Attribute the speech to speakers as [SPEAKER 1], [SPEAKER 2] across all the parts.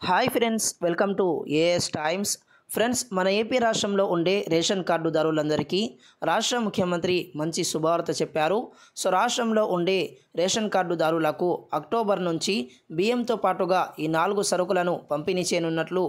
[SPEAKER 1] Hi friends, welcome to AS times. Friends, మన AP రాష్ట్రంలో ఉండే రేషన్ కార్డుదారులందరికీ రాష్ట్ర ముఖ్యమంత్రి మంచి శుభవార్త చెప్పారు. సో రాష్ట్రంలో ఉండే రేషన్ కార్డుదారులకు అక్టోబర్ నుంచి బియ్యంతో పాటుగా ఈ 4 సరుకులను పంపిణీ చేయనున్నట్లు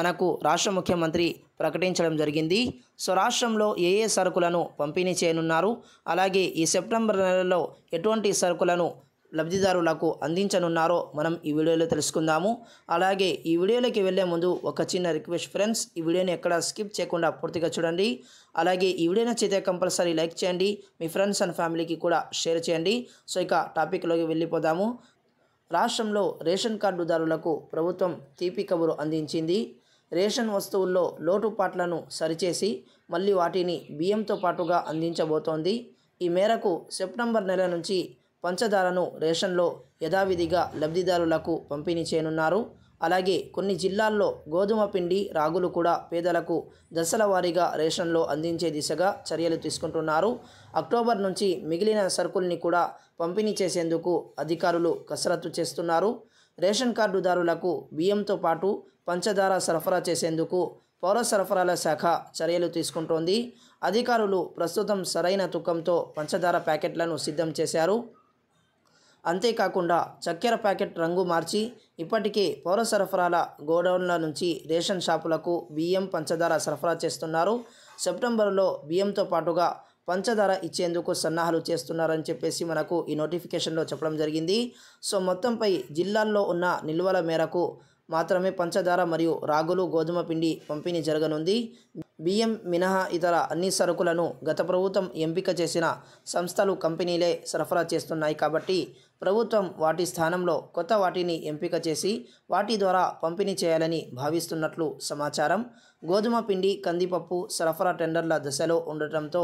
[SPEAKER 1] మనకు రాష్ట్ర ముఖ్యమంత్రి ప్రకటించడం జరిగింది. సో రాష్ట్రంలో ఏ సరుకులను పంపిణీ చేయనున్నారు, అలాగే ఈ సెప్టెంబర్ నెలలో ఎటువంటి సరుకులను లబ్ధిదారులకు అందించనున్నారో మనం ఈ వీడియోలో తెలుసుకుందాము. అలాగే ఈ వీడియోలోకి వెళ్ళే ముందు ఒక చిన్న రిక్వెస్ట్ ఫ్రెండ్స్, ఈ వీడియోని ఎక్కడ స్కిప్ చేయకుండా పూర్తిగా చూడండి. అలాగే ఈ వీడియో నచ్చితే కంపల్సరీ లైక్ చేయండి, మీ ఫ్రెండ్స్ అండ్ ఫ్యామిలీకి కూడా షేర్ చేయండి. సో ఇక టాపిక్లోకి వెళ్ళిపోదాము. రాష్ట్రంలో రేషన్ కార్డుదారులకు ప్రభుత్వం తీపి కబురు అందించింది. రేషన్ వస్తువుల్లో లోటుపాట్లను సరిచేసి మళ్ళీ వాటిని బియ్యంతో పాటుగా అందించబోతోంది. ఈ మేరకు సెప్టెంబర్ నెల నుంచి పంచదారను రేషన్లో యథావిధిగా లబ్ధిదారులకు పంపిణీ చేయనున్నారు. అలాగే కొన్ని జిల్లాల్లో గోధుమ పిండి, రాగులు కూడా పేదలకు దశల వారీగా రేషన్లో అందించే దిశగా చర్యలు తీసుకుంటున్నారు. అక్టోబర్ నుంచి మిగిలిన సరుకుల్ని కూడా పంపిణీ చేసేందుకు అధికారులు కసరత్తు చేస్తున్నారు. రేషన్ కార్డుదారులకు బియ్యంతో పాటు పంచదార సరఫరా చేసేందుకు పౌర సరఫరాల శాఖ చర్యలు తీసుకుంటోంది. అధికారులు ప్రస్తుతం సరైన తూకంతో పంచదార ప్యాకెట్లను సిద్ధం చేశారు. అంతేకాకుండా చక్కెర ప్యాకెట్ రంగు మార్చి ఇప్పటికే పౌర సరఫరాల గోడౌన్ల నుంచి రేషన్ షాపులకు బియ్యం, పంచదార సరఫరా చేస్తున్నారు. సెప్టెంబర్లో బియ్యంతో పాటుగా పంచదార ఇచ్చేందుకు సన్నాహాలు చేస్తున్నారని చెప్పేసి మనకు ఈ నోటిఫికేషన్లో చెప్పడం జరిగింది. సో మొత్తంపై జిల్లాల్లో ఉన్న నిల్వల మేరకు మాత్రమే పంచదార మరియు రాగులు, గోధుమ పిండి పంపిణీ జరగనుంది. బియ్యం మినహా ఇతర అన్ని సరుకులను గత ప్రభుత్వం ఎంపిక చేసిన సంస్థలు, కంపెనీలే సరఫరా చేస్తున్నాయి. కాబట్టి ప్రభుత్వం వాటి స్థానంలో కొత్త వాటిని ఎంపిక చేసి వాటి ద్వారా పంపిణీ చేయాలని భావిస్తున్నట్లు సమాచారం. గోధుమ పిండి, కందిపప్పు సరఫరా టెండర్ల దశలో ఉండటంతో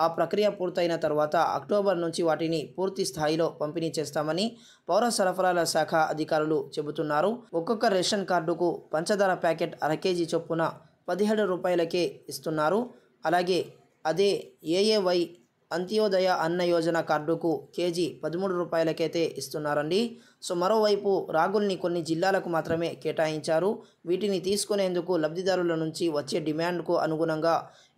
[SPEAKER 1] ఆ ప్రక్రియ పూర్తయిన తర్వాత అక్టోబర్ నుంచి వాటిని పూర్తి స్థాయిలో పంపిణీ చేస్తామని పౌర సరఫరాల శాఖ అధికారులు చెబుతున్నారు. ఒక్కొక్క రేషన్ కార్డుకు పంచదార ప్యాకెట్ 1/2 కేజీ చొప్పున 17 రూపాయలకే ఇస్తున్నారు. అలాగే అదే ఏఏవై అంత్యోదయ అన్న యోజన కార్డుకు కేజీ 13 రూపాయలకైతే ఇస్తున్నారండి. సో మరోవైపు రాగుల్ని కొన్ని జిల్లాలకు మాత్రమే కేటాయించారు. వీటిని తీసుకునేందుకు లబ్ధిదారుల నుంచి వచ్చే డిమాండ్కు అనుగుణంగా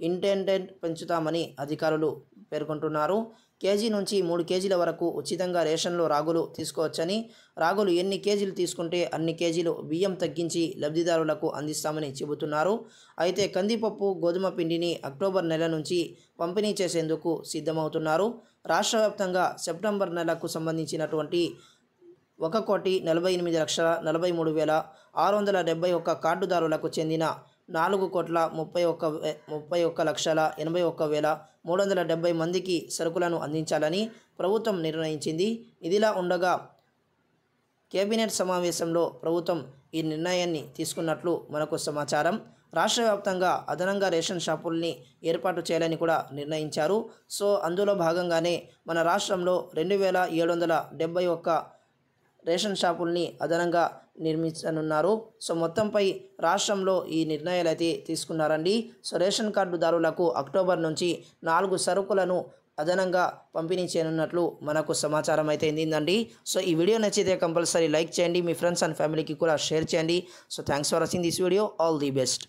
[SPEAKER 1] ఇంటెండెంట్ పెంచుతామని అధికారులు పేర్కొంటున్నారు. కేజీ నుంచి 3 కేజీల వరకు ఉచితంగా రేషన్లో రాగులు తీసుకోవచ్చని, రాగులు ఎన్ని కేజీలు తీసుకుంటే అన్ని కేజీలు బియ్యం తగ్గించి లబ్ధిదారులకు అందిస్తామని చెబుతున్నారు. అయితే కందిపప్పు, గోధుమ పిండిని అక్టోబర్ నెల నుంచి పంపిణీ చేసేందుకు సిద్ధమవుతున్నారు. రాష్ట్ర వ్యాప్తంగా సెప్టెంబర్ నెలకు సంబంధించినటువంటి 1,40,43,671 కార్డుదారులకు చెందిన 4,31,81,81,81,370 మందికి సరుకులను అందించాలని ప్రభుత్వం నిర్ణయించింది. ఇదిలా ఉండగా కేబినెట్ సమావేశంలో ప్రభుత్వం ఈ నిర్ణయాన్ని తీసుకున్నట్లు మనకు సమాచారం. రాష్ట్ర వ్యాప్తంగా అదనంగా రేషన్ షాపుల్ని ఏర్పాటు చేయాలని కూడా నిర్ణయించారు. సో అందులో భాగంగానే మన రాష్ట్రంలో 2,771 రేషన్ షాపుల్ని అదనంగా నిర్మించనున్నారు. సో మొత్తంపై రాష్ట్రంలో ఈ నిర్ణయాలు అయితే తీసుకున్నారండి. సో రేషన్ కార్డుదారులకు అక్టోబర్ నుంచి 4 సరుకులను అదనంగా పంపిణీ చేయనున్నట్లు మనకు సమాచారం అయితే అందిందండి. సో ఈ వీడియో నచ్చితే కంపల్సరీ లైక్ చేయండి, మీ ఫ్రెండ్స్ అండ్ ఫ్యామిలీకి కూడా షేర్ చేయండి. So thanks for watching this video. All the best.